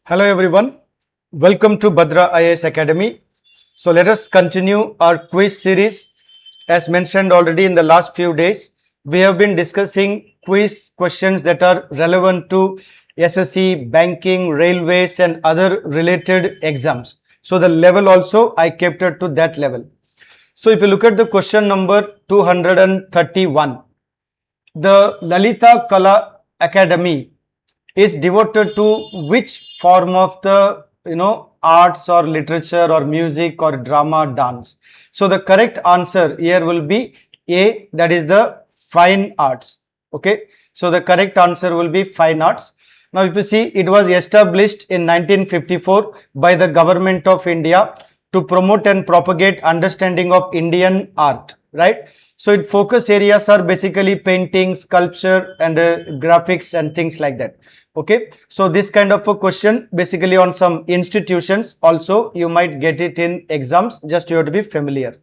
Hello everyone, welcome to Bhadra IAS Academy. So let us continue our quiz series. As mentioned already in the last few days, we have been discussing quiz questions that are relevant to SSC, banking, railways and other related exams. So the level also I kept it to that level. So if you look at the question number 231, the Lalita Kala Academy is devoted to which form of the arts or literature or music or drama, dance. So the correct answer here will be A, that is the fine arts. Okay, so the correct answer will be fine arts. Now if you see, it was established in 1954 by the government of India to promote and propagate understanding of Indian art, right? So its focus areas are basically painting, sculpture and graphics and things like that. Okay, so this kind of a question basically on some institutions also you might get it in exams, just you have to be familiar.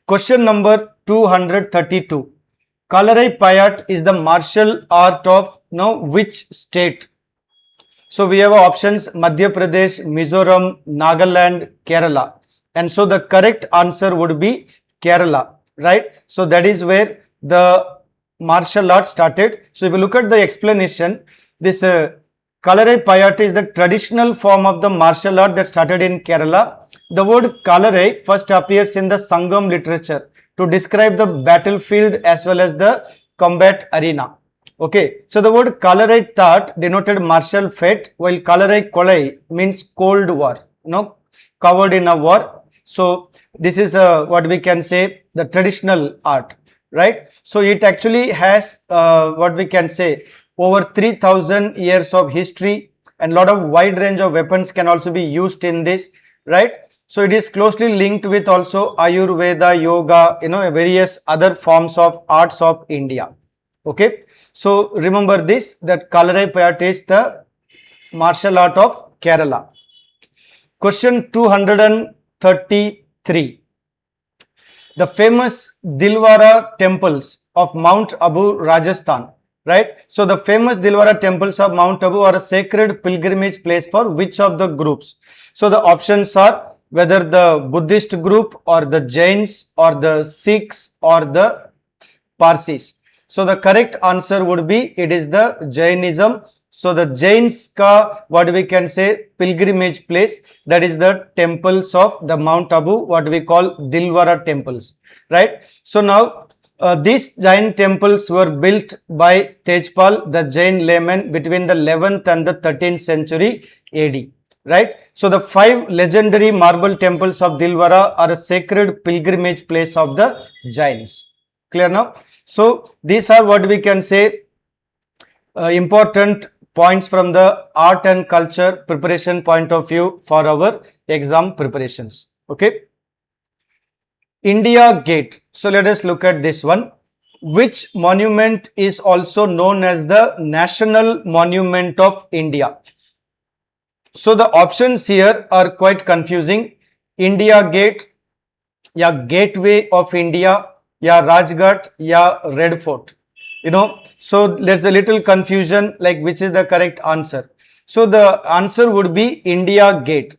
Question number 232. Kalarai Payat is the martial art of which state? So we have options Madhya Pradesh, Mizoram, Nagaland, Kerala, and so the correct answer would be Kerala, right? So that is where the martial art started. So if you look at the explanation, this Kalarai Payat is the traditional form of the martial art that started in Kerala. The word Kalarai first appears in the Sangam literature to describe the battlefield as well as the combat arena. Okay, so the word Kalarai Tat denoted martial fate, while Kalarai Kolai means cold war, covered in a war. So this is what we can say the traditional art, right? So it actually has what we can say over 3000 years of history, and lot of wide range of weapons can also be used in this, right? So it is closely linked with also Ayurveda, yoga, various other forms of arts of India. Okay, so remember this, that Kalarai Payat is the martial art of Kerala. Question 233. The famous Dilwara temples of Mount Abu, Rajasthan, right? So the famous Dilwara temples of Mount Abu are a sacred pilgrimage place for which of the groups? So the options are whether the Buddhist group or the Jains or the Sikhs or the Parsis. So the correct answer would be it is the Jainism. So the Jains ka what we can say pilgrimage place, that is the temples of the Mount Abu, what we call Dilwara temples, right? So now these Jain temples were built by Tejpal, the Jain layman, between the 11th and the 13th century AD, right? So the 5 legendary marble temples of Dilwara are a sacred pilgrimage place of the Jains. Clear now? So these are what we can say important points from the art and culture preparation point of view for our exam preparations. Okay. India Gate. So let us look at this one. Which monument is also known as the National Monument of India? So the options here are quite confusing. India Gate, ya Gateway of India, ya Rajghat, ya Red Fort. So there's a little confusion like which is the correct answer. So the answer would be India Gate.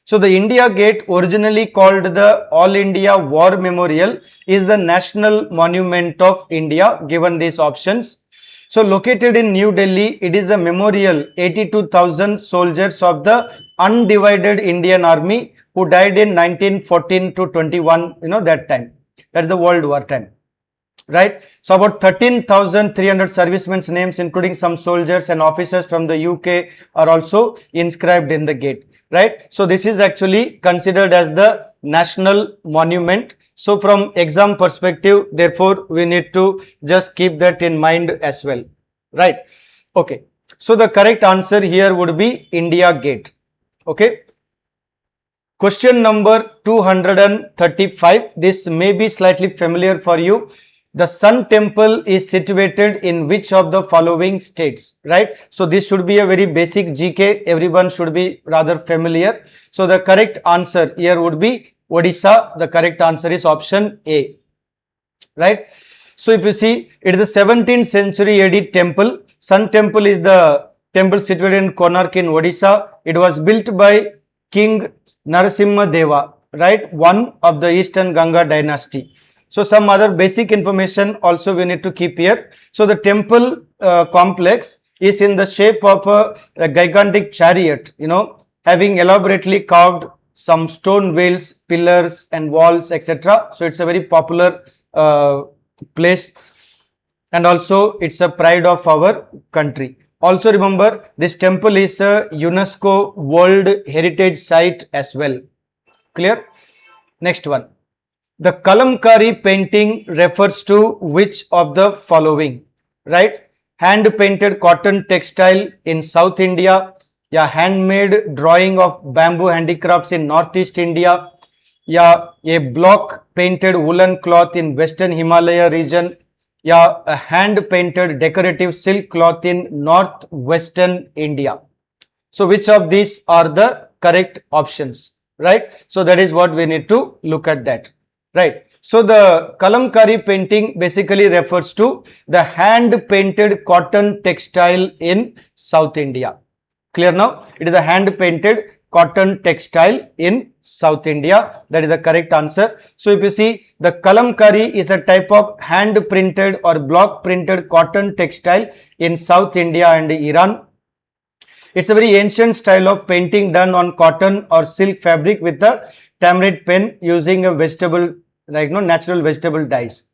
So the India Gate, originally called the All India War Memorial, is the National Monument of India, given these options. So located in New Delhi, it is a memorial 82,000 soldiers of the undivided Indian Army who died in 1914 to 21, that time. That is the World War time, right? So about 13,300 servicemen's names, including some soldiers and officers from the UK, are also inscribed in the gate, right? So this is actually considered as the national monument. So from exam perspective, therefore we need to just keep that in mind as well, right? Okay, so the correct answer here would be India Gate. Okay. Question number 235. This may be slightly familiar for you. The Sun Temple is situated in which of the following states, right? So this should be a very basic GK. Everyone should be rather familiar. So the correct answer here would be Odisha. The correct answer is option A, right? So if you see, it is the 17th century AD temple. Sun Temple is the temple situated in Konark in Odisha. It was built by King Narasimha Deva, right? One of the Eastern Ganga dynasty. So some other basic information also we need to keep here. So the temple complex is in the shape of a gigantic chariot, having elaborately carved some stone wheels, pillars and walls, etc. So it's a very popular place, and also it's a pride of our country. Also remember, this temple is a UNESCO World Heritage Site as well. Clear? Next one. The Kalamkari painting refers to which of the following? Right? Hand painted cotton textile in South India. Yeah, handmade drawing of bamboo handicrafts in Northeast India. Yeah, a block painted woolen cloth in Western Himalaya region. Yeah, a hand painted decorative silk cloth in Northwestern India. So which of these are the correct options? Right? So that is what we need to look at that. Right. So the Kalamkari painting basically refers to the hand painted cotton textile in South India. Clear now? It is a hand painted cotton textile in South India. That is the correct answer. So if you see, the Kalamkari is a type of hand printed or block printed cotton textile in South India and Iran. It's a very ancient style of painting done on cotton or silk fabric with a tamarind pen using a vegetable, natural vegetable dyes.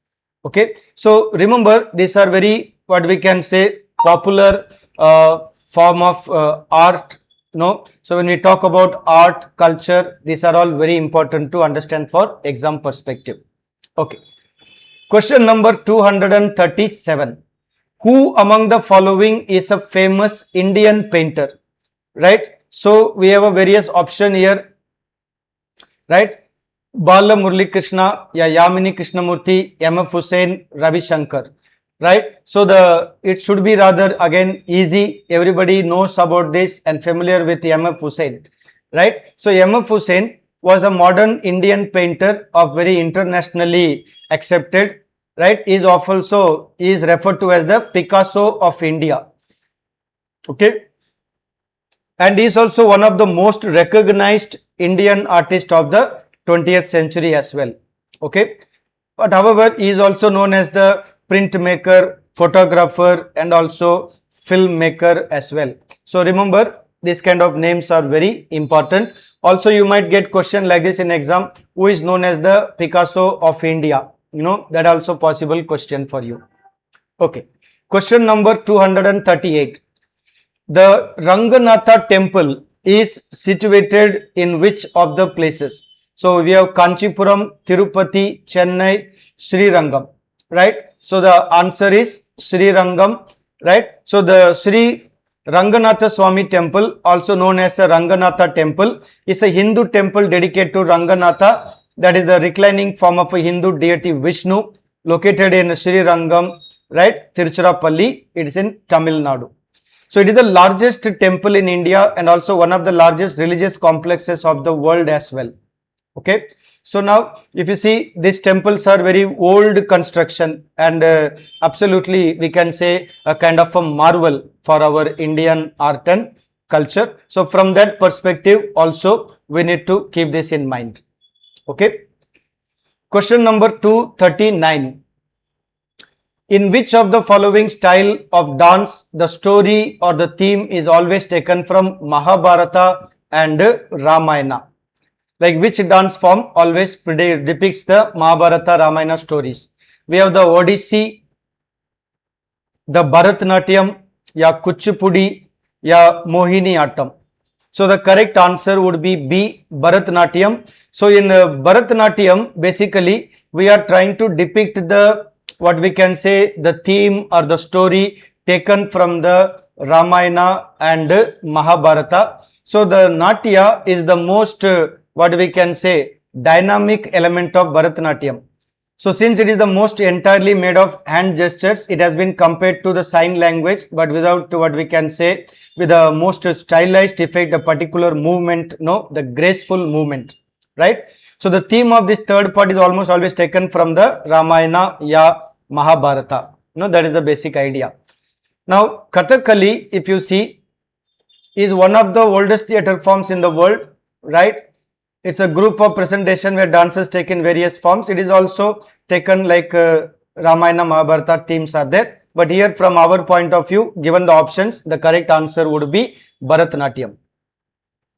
Okay. So remember, these are very, what we can say, popular form of art. So when we talk about art, culture, these are all very important to understand for exam perspective. Okay. Question number 237. Who among the following is a famous Indian painter? Right. So we have a various option here. Right. Bala Murli Krishna, Yamini Krishnamurti, M.F. Hussain, Ravi Shankar. Right. So it should be rather again easy. Everybody knows about this and familiar with M.F. Hussain. Right. So M.F. Hussain was a modern Indian painter of very internationally accepted. Right. Is referred to as the Picasso of India. Okay. And he is also one of the most recognized Indian artists of the 20th century as well. Okay. But however, he is also known as the printmaker, photographer and also filmmaker as well. So remember, these kind of names are very important. Also, you might get question like this in exam. Who is known as the Picasso of India? That also possible question for you. Okay. Question number 238. The Ranganatha temple is situated in which of the places? So we have Kanchipuram, Tirupati, Chennai, Srirangam, right? So the answer is Srirangam, right? So the Sri Ranganatha Swami temple, also known as a Ranganatha temple, is a Hindu temple dedicated to Ranganatha, that is the reclining form of a Hindu deity Vishnu, located in Srirangam, right? Tiruchirappalli, it is in Tamil Nadu. So it is the largest temple in India and also one of the largest religious complexes of the world as well. Okay. So now if you see, these temples are very old construction and absolutely we can say a kind of a marvel for our Indian art and culture. So from that perspective also we need to keep this in mind. Okay. Question number 239. In which of the following style of dance the story or the theme is always taken from Mahabharata and Ramayana? Like which dance form always depicts the Mahabharata Ramayana stories? We have the Odissi, the Bharatanatyam, Kuchipudi, Mohini Attam. So the correct answer would be B, Bharatanatyam. So in Bharatanatyam, basically we are trying to depict the, what we can say, the theme or the story taken from the Ramayana and Mahabharata. So the Natya is the most, what we can say, dynamic element of Bharatanatyam. So since it is the most entirely made of hand gestures, it has been compared to the sign language, but without, what we can say, with the most stylized effect, a particular movement, the graceful movement, right? So the theme of this third part is almost always taken from the Ramayana, Mahabharata. That is the basic idea. Now Kathakali, if you see, is one of the oldest theatre forms in the world, right? It's a group of presentation where dancers take in various forms. It is also taken like Ramayana, Mahabharata themes are there. But here from our point of view, given the options, the correct answer would be Bharatanatyam.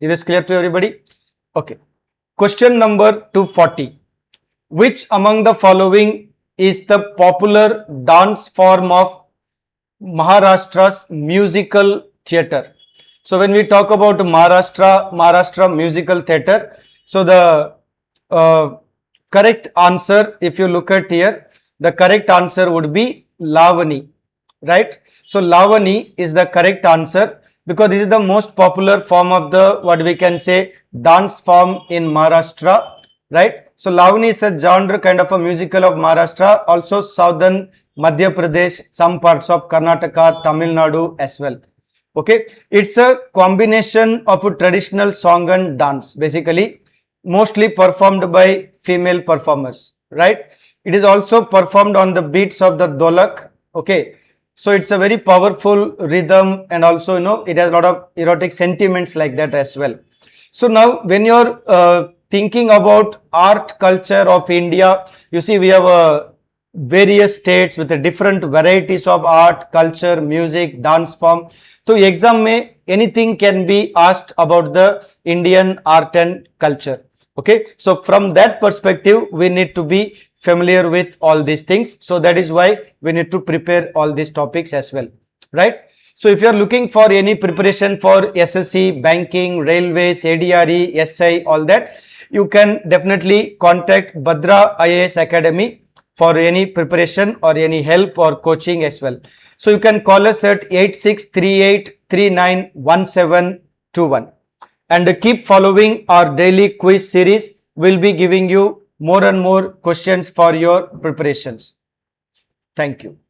Is this clear to everybody? Okay. Question number 240. Which among the following is the popular dance form of Maharashtra's musical theatre? So when we talk about Maharashtra musical theatre, so the correct answer, if you look at here, the correct answer would be Lavani, right? So Lavani is the correct answer because this is the most popular form of the, what we can say, dance form in Maharashtra, right? So Lavani is a genre kind of a musical of Maharashtra, also southern Madhya Pradesh, some parts of Karnataka, Tamil Nadu as well. Okay, it's a combination of a traditional song and dance, basically mostly performed by female performers, right? It is also performed on the beats of the dolak. Okay, so it's a very powerful rhythm, and also, you know, it has a lot of erotic sentiments like that as well. So now when you're thinking about art culture of India, you see we have various states with the different varieties of art, culture, music, dance form. So exam mein anything can be asked about the Indian art and culture. Okay, so from that perspective, we need to be familiar with all these things. So that is why we need to prepare all these topics as well, right? So if you are looking for any preparation for SSC, banking, railways, ADRE, SI, all that, you can definitely contact Bhadra IAS Academy for any preparation or any help or coaching as well. So you can call us at 8638391721 and keep following our daily quiz series. We'll be giving you more and more questions for your preparations. Thank you.